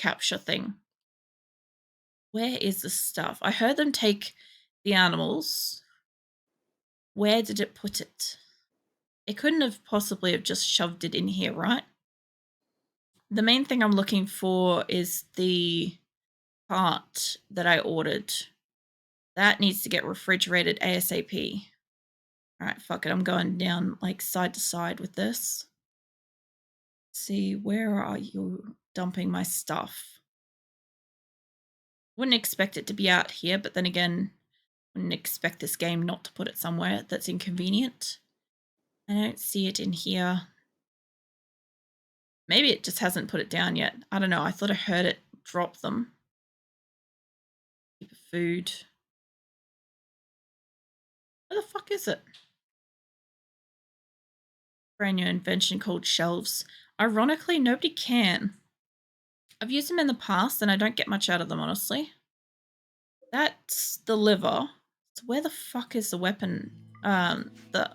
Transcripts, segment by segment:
capture thing. Where is the stuff? I heard them take the animals. Where did it put it? It couldn't have possibly have just shoved it in here, right? The main thing I'm looking for is the part that I ordered. That needs to get refrigerated ASAP. Alright, fuck it. I'm going down like side to side with this. Let's see, where are you dumping my stuff? Wouldn't expect it to be out here, but then again, wouldn't expect this game not to put it somewhere that's inconvenient. I don't see it in here. Maybe it just hasn't put it down yet. I don't know. I thought I heard it drop them. Keep food. Where the fuck is it? Brand new invention called shelves. Ironically, nobody can. I've used them in the past and I don't get much out of them, honestly. That's the liver. So where the fuck is the weapon? The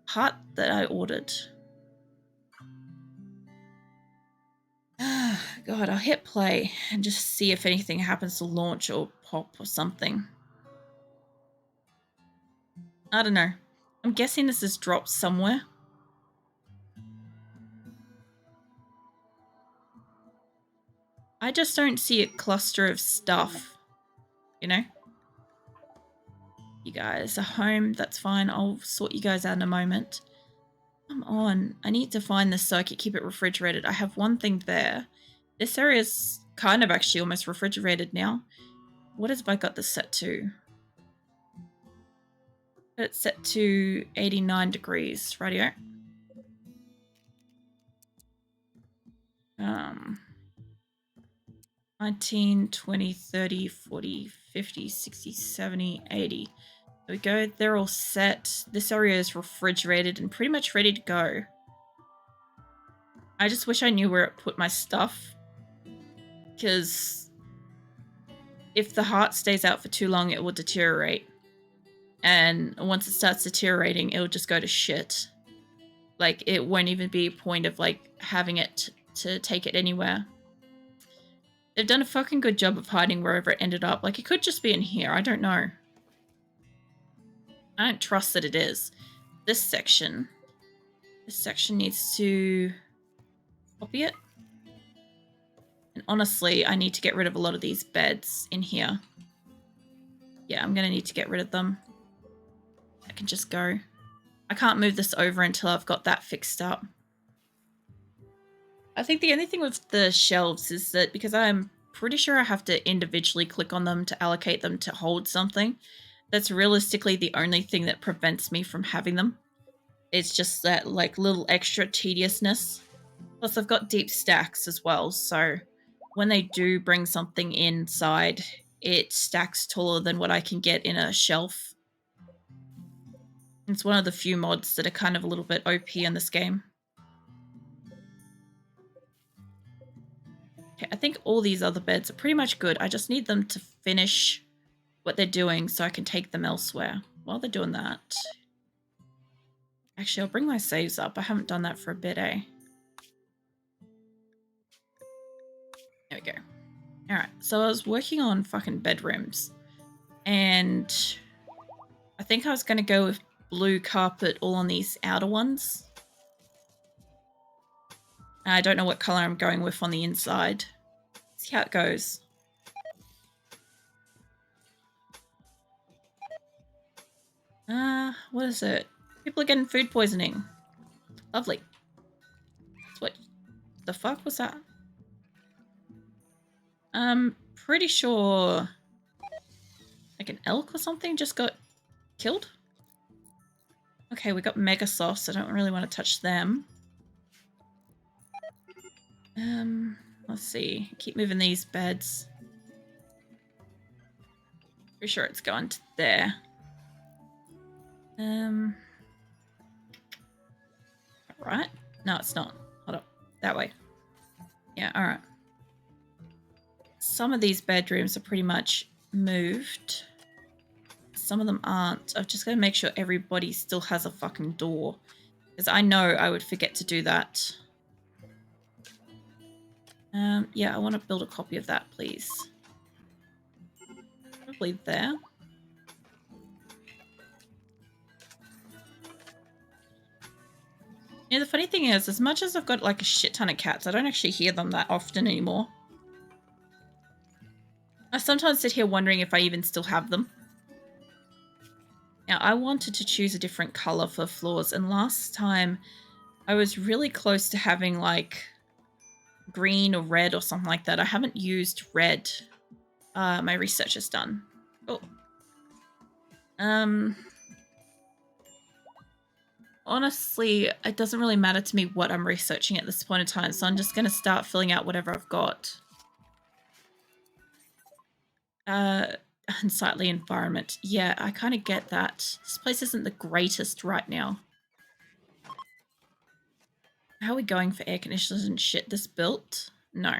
part that I ordered. God, I'll hit play and just see if anything happens to launch or pop or something. I don't know. I'm guessing this is dropped somewhere. I just don't see a cluster of stuff, you know? You guys are home, that's fine. I'll sort you guys out in a moment. Come on. I need to find this so I can keep it refrigerated. I have one thing there. This area is kind of actually almost refrigerated now. What have I got this set to? It's set to 89 degrees. Radio. 19, 20, 30, 40, 50, 60, 70, 80. There we go. They're all set. This area is refrigerated and pretty much ready to go. I just wish I knew where it put my stuff. Because if the heart stays out for too long, it will deteriorate. And once it starts deteriorating, it'll just go to shit. Like, it won't even be a point of, like, having it to take it anywhere. They've done a fucking good job of hiding wherever it ended up. Like, it could just be in here. I don't know. I don't trust that it is. This section needs to copy it. And honestly, I need to get rid of a lot of these beds in here. Yeah, I'm going to need to get rid of them. I can just go. I can't move this over until I've got that fixed up. I think the only thing with the shelves is that because I'm pretty sure I have to individually click on them to allocate them to hold something, that's realistically the only thing that prevents me from having them. It's just that like little extra tediousness. Plus I've got deep stacks as well, so when they do bring something inside, it stacks taller than what I can get in a shelf. It's one of the few mods that are kind of a little bit OP in this game. Okay, I think all these other beds are pretty much good. I just need them to finish what they're doing so I can take them elsewhere. While they're doing that... Actually, I'll bring my saves up. I haven't done that for a bit, eh? There we go. Alright, so I was working on fucking bedrooms. And I think I was going to go with blue carpet all on these outer ones. I don't know what color I'm going with on the inside. See how it goes. What is it? People are getting food poisoning. Lovely. What the fuck was that? I'm pretty sure like an elk or something just got killed. Okay, we got mega sauce. I don't really want to touch them. Let's see. Keep moving these beds. Pretty sure it's going to there. Right? No, it's not. Hold up. That way. Yeah, alright. Some of these bedrooms are pretty much moved. Some of them aren't. I've just got to make sure everybody still has a fucking door. Because I know I would forget to do that. Yeah, I want to build a copy of that, please. Probably there. Yeah, the funny thing is, as much as I've got like a shit ton of cats, I don't actually hear them that often anymore. I sometimes sit here wondering if I even still have them. Now, I wanted to choose a different color for floors, and last time I was really close to having like green or red or something like that. I haven't used red. My research is done. Oh. Honestly, it doesn't really matter to me what I'm researching at this point in time, so I'm just going to start filling out whatever I've got. Unsightly environment. Yeah, I kind of get that. This place isn't the greatest right now. How are we going for air conditioners and shit? This built? No.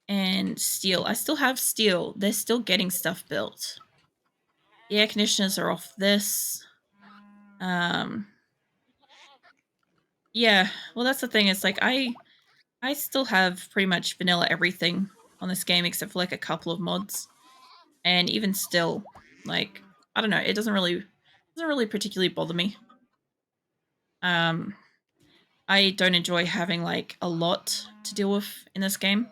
And steel. I still have steel. They're still getting stuff built. The air conditioners are off this. Yeah, well, that's the thing. It's like I still have pretty much vanilla everything on this game except for like a couple of mods. And even still, like, I don't know, it doesn't really particularly bother me. I don't enjoy having like a lot to deal with in this game.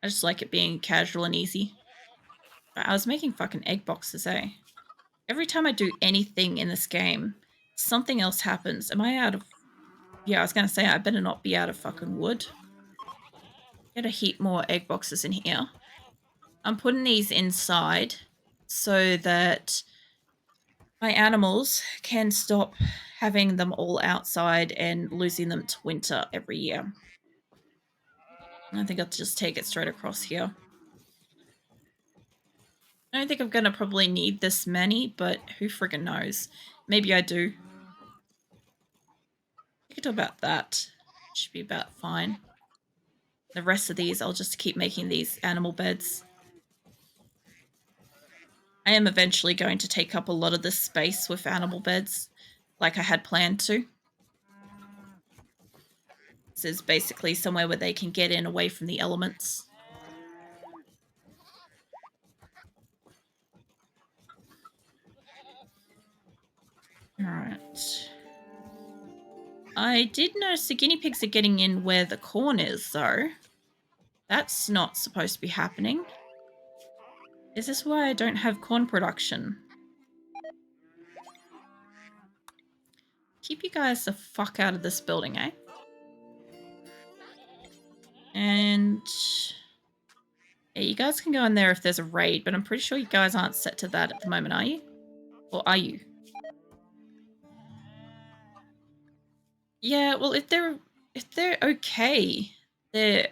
I just like it being casual and easy. I was making fucking egg boxes, eh? Every time I do anything in this game, something else happens. Am I out of... Yeah, I was going to say, I better not be out of fucking wood. Gotta heat more egg boxes in here. I'm putting these inside so that my animals can stop having them all outside and losing them to winter every year. I think I'll just take it straight across here. I don't think I'm going to probably need this many, but who friggin' knows? Maybe I do. I could do about that. Should be about fine. The rest of these, I'll just keep making these animal beds. I am eventually going to take up a lot of this space with animal beds, like I had planned to. This is basically somewhere where they can get in away from the elements. Alright. I did notice the guinea pigs are getting in where the corn is, though. That's not supposed to be happening. Is this why I don't have corn production? Keep you guys the fuck out of this building, eh? And... yeah, you guys can go in there if there's a raid, but I'm pretty sure you guys aren't set to that at the moment, are you? Or are you? Yeah, well, if they're okay, they're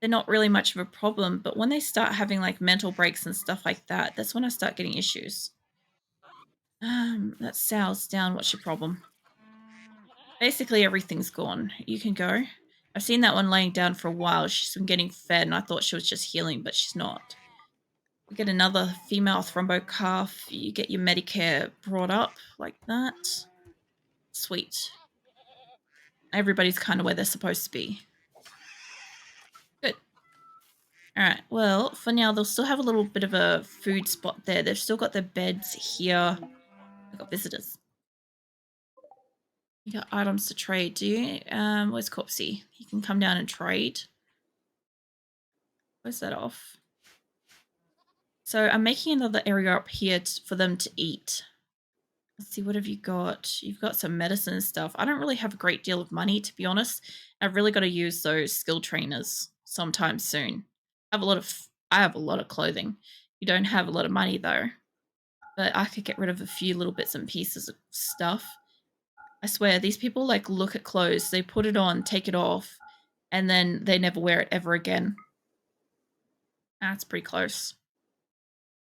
not really much of a problem. But when they start having like mental breaks and stuff like that, that's when I start getting issues. That sow's down. What's your problem? Basically, everything's gone. You can go. I've seen that one laying down for a while. She's been getting fed, and I thought she was just healing, but she's not. You get another female thrombo calf. You get your Medicare brought up like that. Sweet. Everybody's kind of where they're supposed to be. Good. Alright, well, for now, they'll still have a little bit of a food spot there. They've still got their beds here. I've got visitors. You got items to trade, do you? Where's Corpsey? He can come down and trade. Where's that off? So I'm making another area up here for them to eat. Let's see, what have you got? You've got some medicine and stuff. I don't really have a great deal of money, to be honest. I've really got to use those skill trainers sometime soon. I have a lot of clothing. You don't have a lot of money though. But I could get rid of a few little bits and pieces of stuff. I swear, these people like look at clothes, they put it on, take it off, and then they never wear it ever again. That's pretty close.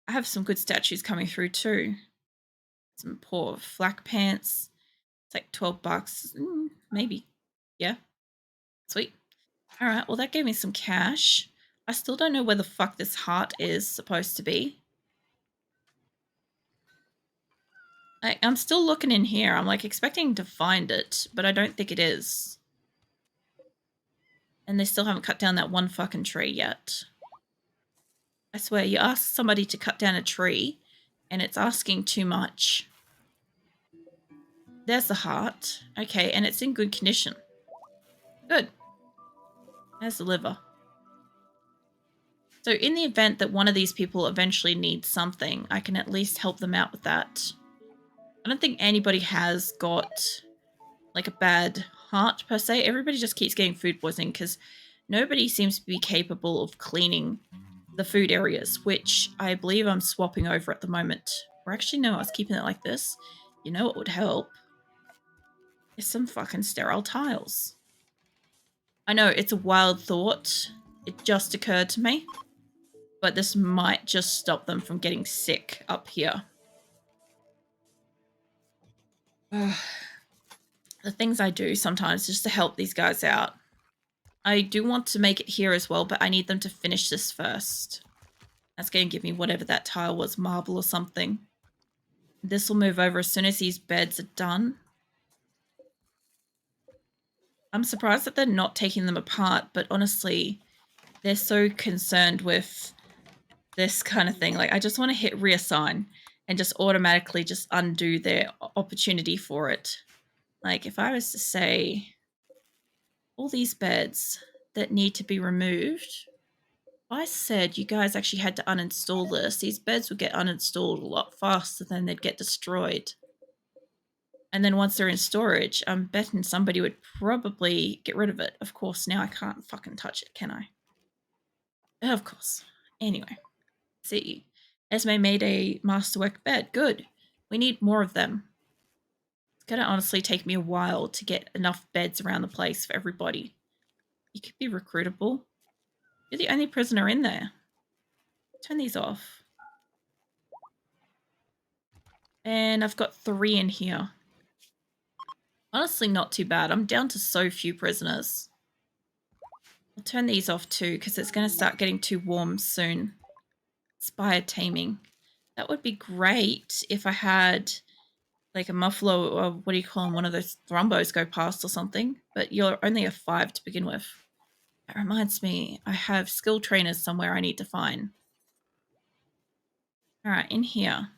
I have some good statues coming through too. Some poor flak pants. It's like $12. Maybe. Yeah. Sweet. Alright, well that gave me some cash. I still don't know where the fuck this heart is supposed to be. I'm still looking in here. I'm like expecting to find it, but I don't think it is. And they still haven't cut down that one fucking tree yet. I swear, you ask somebody to cut down a tree and it's asking too much. There's the heart. Okay, and it's in good condition. Good. There's the liver. So in the event that one of these people eventually needs something, I can at least help them out with that. I don't think anybody has got like a bad heart per se. Everybody just keeps getting food poisoning because nobody seems to be capable of cleaning the food areas, which I believe I'm swapping over at the moment. Or actually, no, I was keeping it like this. You know what would help? Is some fucking sterile tiles. I know, it's a wild thought. It just occurred to me. But this might just stop them from getting sick up here. The things I do sometimes just to help these guys out. I do want to make it here as well, but I need them to finish this first. That's going to give me whatever that tile was, marble or something. This will move over as soon as these beds are done. I'm surprised that they're not taking them apart, but honestly, they're so concerned with this kind of thing. Like, I just want to hit reassign and just automatically just undo their opportunity for it. Like, if I was to say all these beds that need to be removed, if I said you guys actually had to uninstall this, these beds would get uninstalled a lot faster than they'd get destroyed. And then once they're in storage, I'm betting somebody would probably get rid of it. Of course, now I can't fucking touch it, can I? Of course. Anyway, see. Esme made a masterwork bed. Good. We need more of them. It's gonna honestly take me a while to get enough beds around the place for everybody. You could be recruitable. You're the only prisoner in there. Turn these off. And I've got 3 in here. Honestly, not too bad. I'm down to so few prisoners. I'll turn these off too, because it's going to start getting too warm soon. Spire taming. That would be great if I had like a muffalo or what do you call them, one of those thrombos go past or something. But you're only a 5 to begin with. That reminds me, I have skill trainers somewhere I need to find. Alright, in here.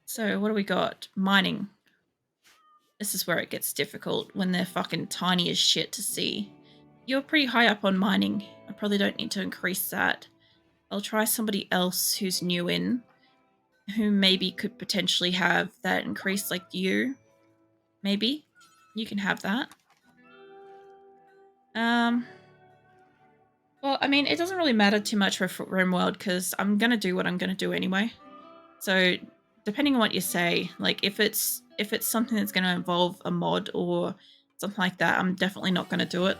So what do we got? Mining. This is where it gets difficult when they're fucking tiny as shit to see. You're pretty high up on mining. I probably don't need to increase that. I'll try somebody else who's new in, who maybe could potentially have that increase like you. Maybe. You can have that. Well, I mean, it doesn't really matter too much for RimWorld because I'm going to do what I'm going to do anyway. So, depending on what you say, like if it's something that's going to involve a mod or something like that, I'm definitely not going to do it.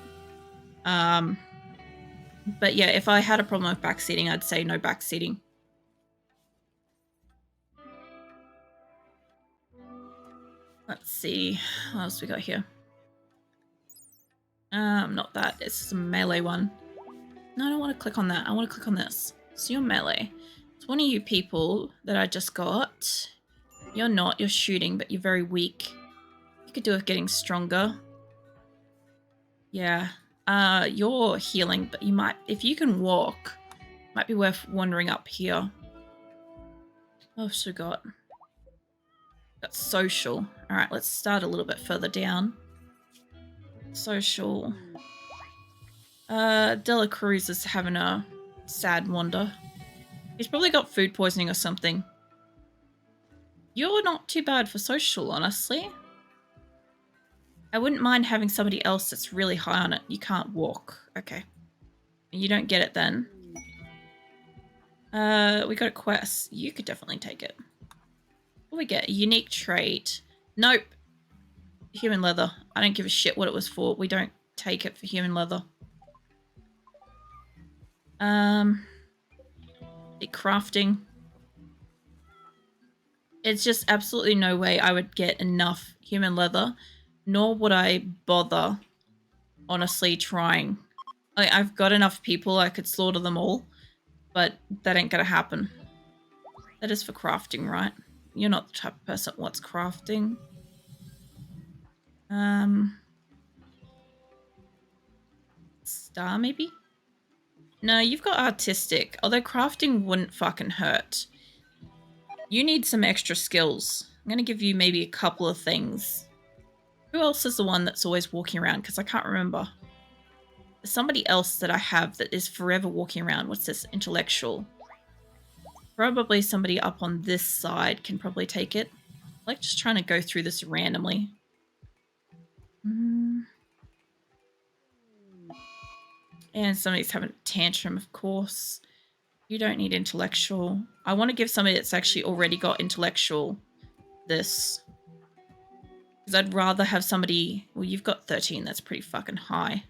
But yeah, if I had a problem with backseating, I'd say no backseating. Let's see, what else we got here? Not that, it's the melee one. No, I don't want to click on that. I want to click on this. So you're melee. It's one of you people that I just got. You're not, you're shooting, but you're very weak. You could do with getting stronger. Yeah. You're healing, but you might, if you can walk, might be worth wandering up here. What else we got? Got social. Alright, let's start a little bit further down. Social. Dela Cruz is having a sad wander. He's probably got food poisoning or something. You're not too bad for social, honestly. I wouldn't mind having somebody else that's really high on it. You can't walk. Okay. You don't get it then. We got a quest. You could definitely take it. What do we get? A unique trait. Nope. Human leather. I don't give a shit what it was for. We don't take it for human leather. The crafting. It's just absolutely no way I would get enough human leather, nor would I bother, honestly, trying. I've got enough people, I could slaughter them all, but that ain't gonna happen. That is for crafting, right? You're not the type of person that wants crafting. Let's Star, maybe? No, you've got artistic, although crafting wouldn't fucking hurt. You need some extra skills. I'm going to give you maybe a couple of things. Who else is the one that's always walking around? Because I can't remember. There's somebody else that I have that is forever walking around. What's this? Intellectual. Probably somebody up on this side can probably take it. I like just trying to go through this randomly. And somebody's having a tantrum, of course. You don't need intellectual. I want to give somebody that's actually already got intellectual this. Because I'd rather have somebody... Well, you've got 13. That's pretty fucking high. I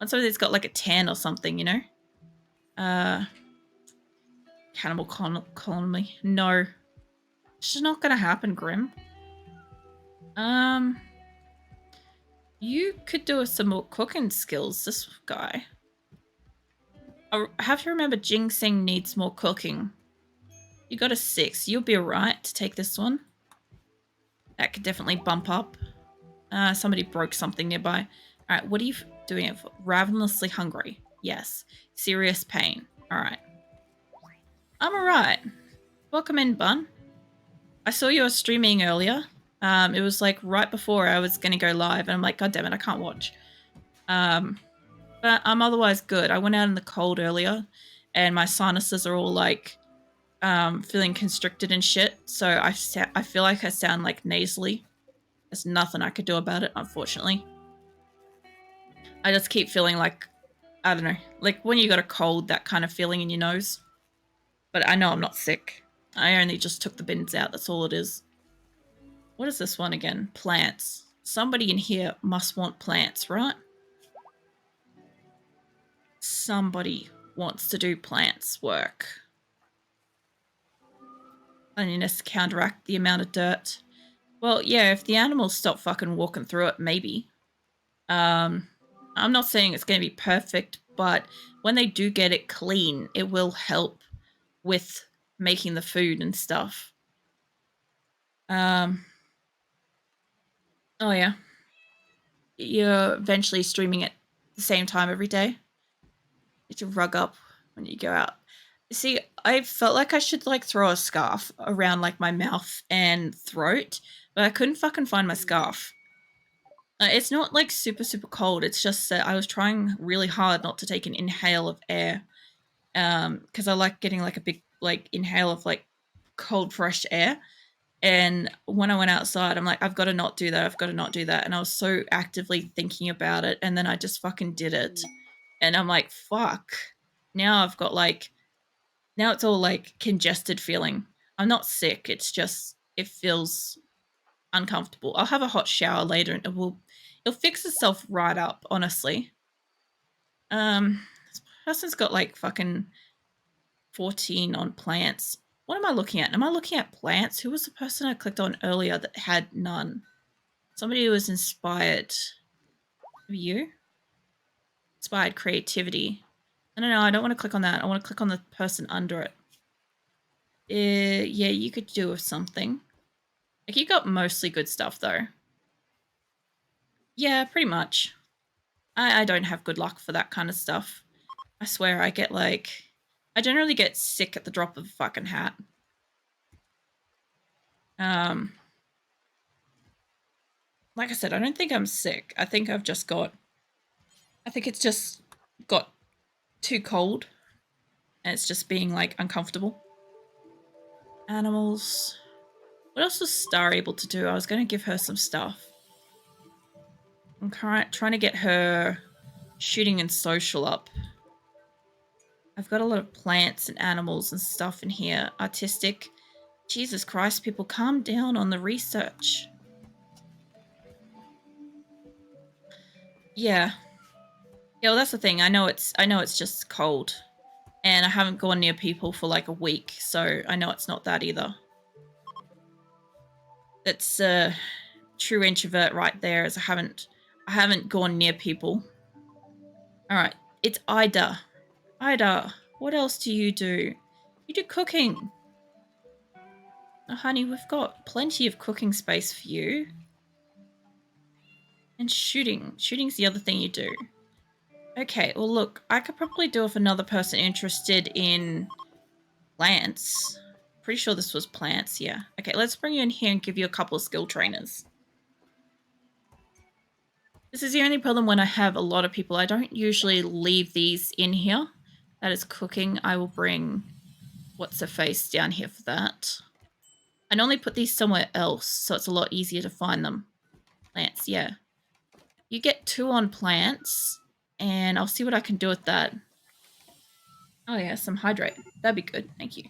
want somebody that's got like a 10 or something, you know? Cannibal colony. No. It's just not going to happen, Grim. You could do some more cooking skills, this guy. I have to remember Ginseng needs more cooking. You got a 6. You'll be alright to take this one. That could definitely bump up. Somebody broke something nearby. Alright, what are you doing it for? Ravenously hungry. Yes. Serious pain. Alright. I'm alright. Welcome in, Bun. I saw you were streaming earlier. It was like right before I was going to go live, and I'm like, God damn it, I can't watch. But I'm otherwise good. I went out in the cold earlier, and my sinuses are all like feeling constricted and shit. So I feel like I sound like nasally. There's nothing I could do about it, unfortunately. I just keep feeling like, I don't know, like when you got a cold, that kind of feeling in your nose. But I know I'm not sick. I only just took the bins out. That's all it is. What is this one again? Plants. Somebody in here must want plants, right? Somebody wants to do plants work. Cleanliness to counteract the amount of dirt. Well, yeah, if the animals stop fucking walking through it, maybe. I'm not saying it's going to be perfect, but when they do get it clean, it will help with making the food and stuff. Oh yeah. You're eventually streaming at the same time every day. Get your rug up when you go out. See, I felt like I should like throw a scarf around like my mouth and throat, but I couldn't fucking find my scarf. It's not like super cold. It's just that I was trying really hard not to take an inhale of air, because I like getting like a big like inhale of like cold fresh air. And when I went outside, I'm like, I've got to not do that. I've got to not do that. And I was so actively thinking about it, and then I just fucking did it. And I'm like, fuck. Now I've got like, now it's all like congested feeling. I'm not sick. It's just, it feels uncomfortable. I'll have a hot shower later and it'll fix itself right up, honestly. This person's got like fucking 14 on plants. What am I looking at? Am I looking at plants? Who was the person I clicked on earlier that had none? Somebody who was inspired. Maybe you? Inspired creativity. No, I don't want to click on that. I want to click on the person under it. Yeah, you could do with something. Like, you got mostly good stuff, though. Yeah, pretty much. I don't have good luck for that kind of stuff. I swear, I get, like... I generally get sick at the drop of a fucking hat. Like I said, I don't think I'm sick. I think I've just got... I think it's just got too cold. And it's just being, like, uncomfortable. Animals... What else was Star able to do? I was going to give her some stuff. I'm trying to get her shooting and social up. I've got a lot of plants and animals and stuff in here. Artistic. Jesus Christ, people, calm down on the research. Yeah. Yeah, well, that's the thing. I know it's just cold. And I haven't gone near people for like a week, so I know it's not that either. That's a true introvert right there, as I haven't gone near people. Alright, it's Ida. Ida, what else do? You do cooking. Oh, honey, we've got plenty of cooking space for you. And shooting. Shooting's the other thing you do. Okay, well, look, I could probably do with another person interested in plants. Pretty sure this was plants, yeah. Okay, let's bring you in here and give you a couple of skill trainers. This is the only problem when I have a lot of people. I don't usually leave these in here. That is cooking. I will bring what's-her-face down here for that. I normally put these somewhere else, so it's a lot easier to find them. Plants, yeah. You get 2 on plants, and I'll see what I can do with that. Oh yeah, some hydrate. That'd be good, thank you.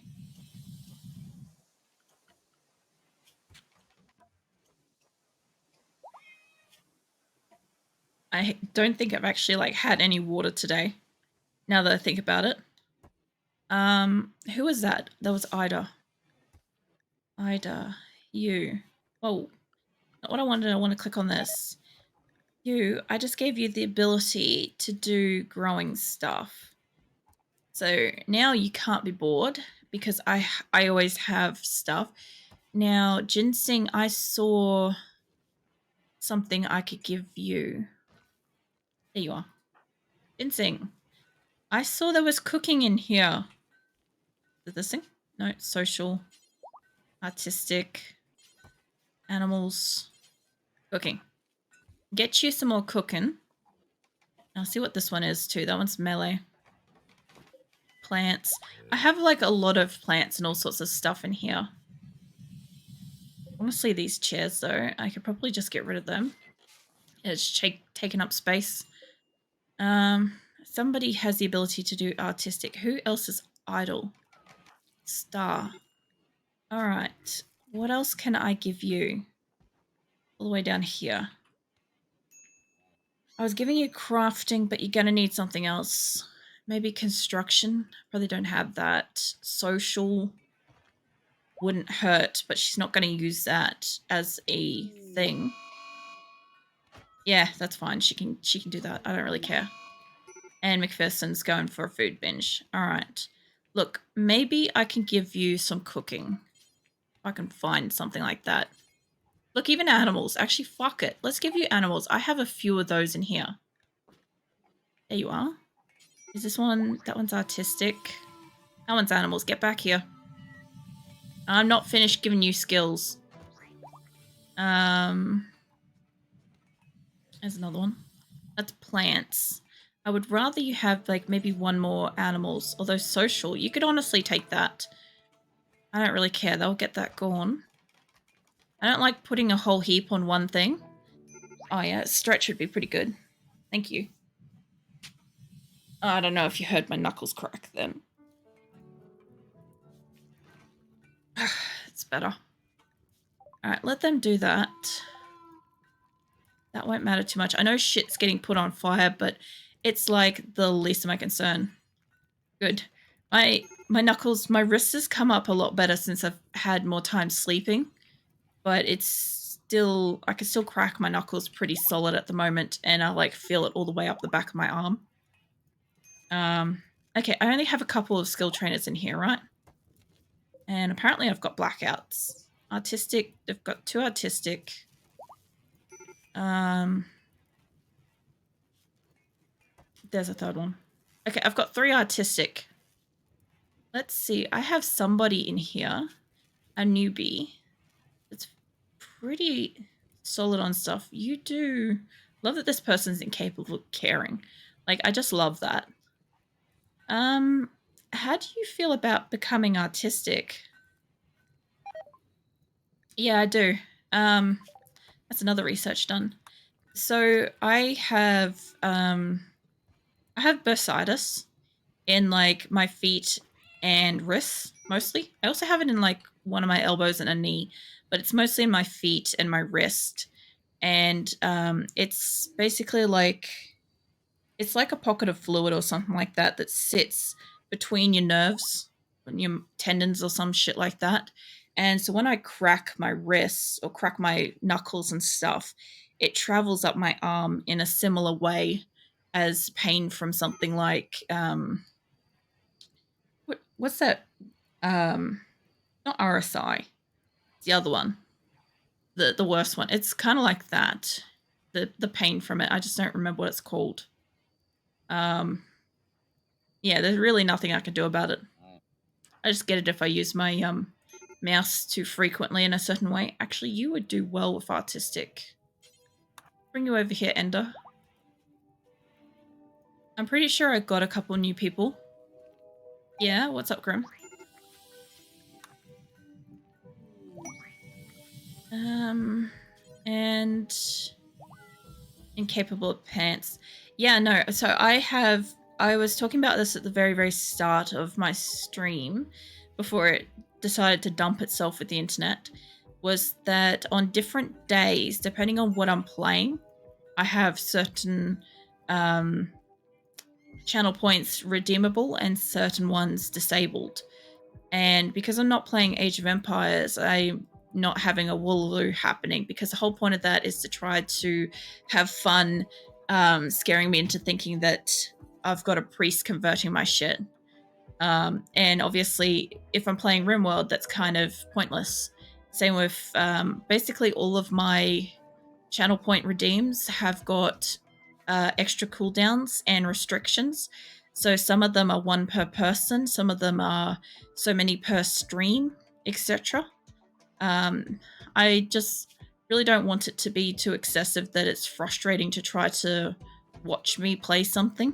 I don't think I've actually had any water today, now that I think about it. Who was that? That was Ida. Ida, you. Oh, not what I wanted. I want to click on this. You, I just gave you the ability to do growing stuff. So now you can't be bored because I always have stuff. Now, ginseng, I saw something I could give you. There you are. Ginseng. I saw there was cooking in here. Is it this thing? No, social, artistic, animals, cooking. Get you some more cooking. I'll see what this one is too. That one's melee. Plants. I have a lot of plants and all sorts of stuff in here. Honestly, these chairs though, I could probably just get rid of them. It's taking up space. Somebody has the ability to do artistic. Who else is idle? Star. All right. What else can I give you? All the way down here. I was giving you crafting, but you're going to need something else. Maybe construction. Probably don't have that. Social wouldn't hurt, but she's not going to use that as a thing. Yeah, that's fine. She can do that. I don't really care. And McPherson's going for a food binge. All right. Look, maybe I can give you some cooking. I can find something like that. Look, even animals. Actually, fuck it. Let's give you animals. I have a few of those in here. There you are. Is this one? That one's artistic. That one's animals. Get back here. I'm not finished giving you skills. There's another one. That's plants. I would rather you have maybe one more animals. Although social, you could honestly take that. I don't really care. They'll get that gone. I don't like putting a whole heap on one thing. Oh yeah, stretch would be pretty good. Thank you. Oh, I don't know if you heard my knuckles crack then. It's better. Alright, let them do that. That won't matter too much. I know shit's getting put on fire, but it's the least of my concern. Good. My knuckles, my wrists has come up a lot better since I've had more time sleeping. But it's still, I can still crack my knuckles pretty solid at the moment, and I feel it all the way up the back of my arm. Okay, I only have a couple of skill trainers in here, right? And apparently I've got blackouts. Artistic, they've got 2 artistic. There's a third one. Okay, I've got 3 artistic. Let's see, I have somebody in here, a newbie. It's pretty solid on stuff. You do love that this person's incapable of caring. I just love that. How do you feel about becoming artistic? Yeah, I do. That's another research done. So I have bursitis in my feet and wrists mostly. I also have it in one of my elbows and a knee, but it's mostly in my feet and my wrist. And it's basically it's like a pocket of fluid or something like that that sits between your nerves and your tendons or some shit like that. And so when I crack my wrists or crack my knuckles and stuff, it travels up my arm in a similar way as pain from something what's that? Not RSI. It's the other one. The worst one. It's kind of like that. The pain from it. I just don't remember what it's called. Yeah, there's really nothing I can do about it. I just get it if I use my mouse too frequently in a certain way. Actually, you would do well with artistic. Bring you over here, Ender. I'm pretty sure I got a couple new people. Yeah, what's up, Grim? And incapable of pants. Yeah, no. So I was talking about this at the very, very start of my stream before it decided to dump itself with the internet, was that on different days, depending on what I'm playing, I have certain channel points redeemable and certain ones disabled. And because I'm not playing Age of Empires, I'm not having a Woolaloo happening, because the whole point of that is to try to have fun, scaring me into thinking that I've got a priest converting my shit. And obviously, if I'm playing RimWorld, that's kind of pointless. Same with basically all of my channel point redeems have got extra cooldowns and restrictions. So some of them are one per person, some of them are so many per stream, etc. I just really don't want it to be too excessive that it's frustrating to try to watch me play something.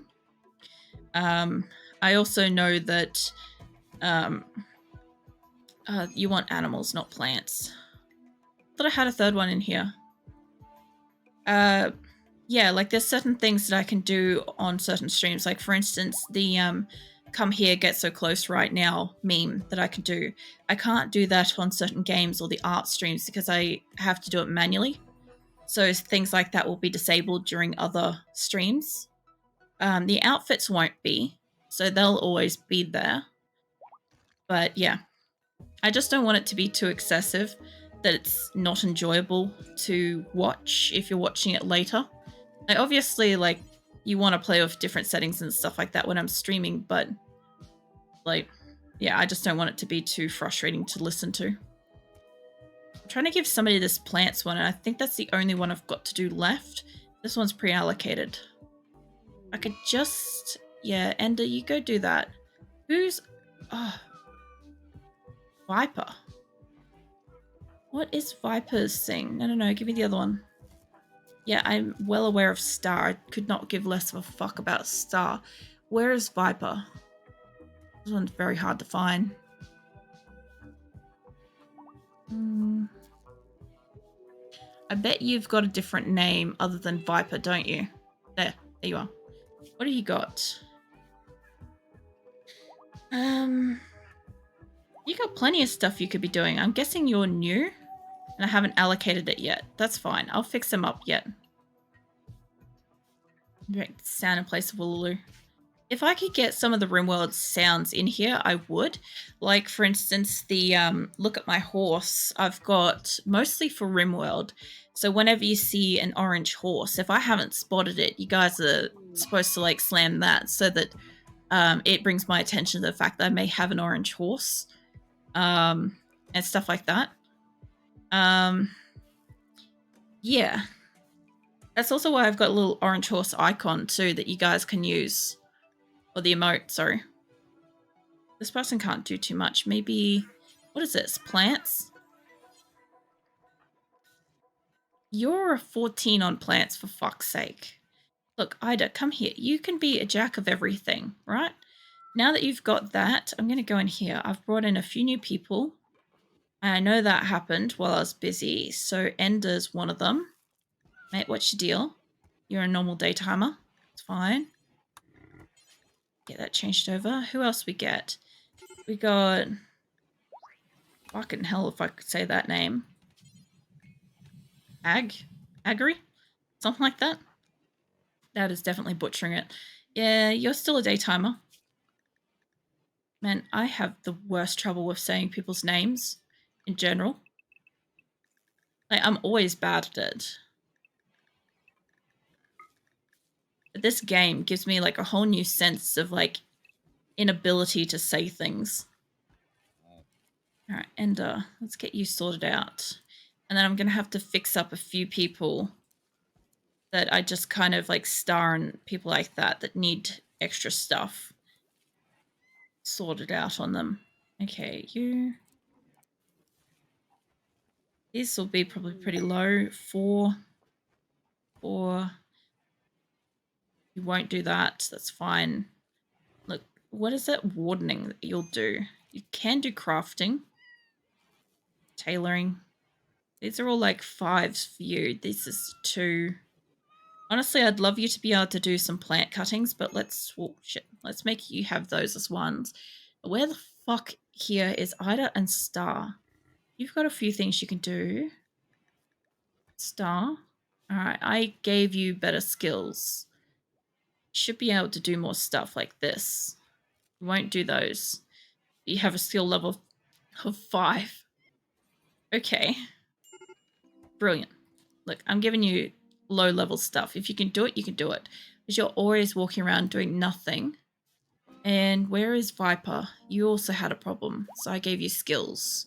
I also know that you want animals, not plants. Thought I had a third one in here. Yeah, like there's certain things that I can do on certain streams. Like for instance, the come here, get so close right now meme that I can do. I can't do that on certain games or the art streams because I have to do it manually. So things like that will be disabled during other streams. The outfits won't be, so they'll always be there. But yeah, I just don't want it to be too excessive that it's not enjoyable to watch if you're watching it later. Like obviously, like, you want to play with different settings and stuff like that when I'm streaming, but like, yeah, I just don't want it to be too frustrating to listen to. I'm trying to give somebody this plants one, and I think that's the only one I've got to do left. This one's pre-allocated. I could just, yeah, Ender, you go do that. Who's, oh, Viper. What is Viper's thing? No, give me the other one. Yeah, I'm well aware of Star. I could not give less of a fuck about Star. Where is Viper? This one's very hard to find. I bet you've got a different name other than Viper, don't you? There you are. What have you got? You got plenty of stuff you could be doing. I'm guessing you're new, and I haven't allocated it yet. That's fine. I'll fix them up yet. Sound in place of Woolaloo. If I could get some of the RimWorld sounds in here, I would. Like, for instance, the look at my horse, I've got mostly for RimWorld. So whenever you see an orange horse, if I haven't spotted it, you guys are supposed to, like, slam that so that it brings my attention to the fact that I may have an orange horse and stuff like that. Yeah. That's also why I've got a little orange horse icon, too, that you guys can use. Or the emote, sorry. This person can't do too much. Maybe, what is this? Plants? You're a 14 on plants, for fuck's sake. Look, Ida, come here. You can be a jack of everything, right? Now that you've got that, I'm going to go in here. I've brought in a few new people. And I know that happened while I was busy. So Ender's one of them. Mate, what's your deal? You're a normal daytimer. It's fine. Get that changed over. Who else we get? We got... Fucking hell if I could say that name. Agri? Something like that? That is definitely butchering it. Yeah, you're still a daytimer. Man, I have the worst trouble with saying people's names in general. Like, I'm always bad at it. But this game gives me, like, a whole new sense of, like, inability to say things. Alright, Ender, let's get you sorted out. And then I'm going to have to fix up a few people that I just kind of like star on people like that need extra stuff sorted out on them. Okay, you. This will be probably pretty low. 4. 4. You won't do that. That's fine. Look, what is that wardening that you'll do? You can do crafting, tailoring. These are all like 5s for you. This is 2. Honestly, I'd love you to be able to do some plant cuttings, but let's make you have those as 1s. Where the fuck here is Ida and Star? You've got a few things you can do. Star. All right, I gave you better skills. You should be able to do more stuff like this. You won't do those. You have a skill level of 5. Okay. Brilliant. Look, I'm giving you low level stuff. If you can do it, you can do it. Because you're always walking around doing nothing. And where is Viper? You also had a problem, so I gave you skills.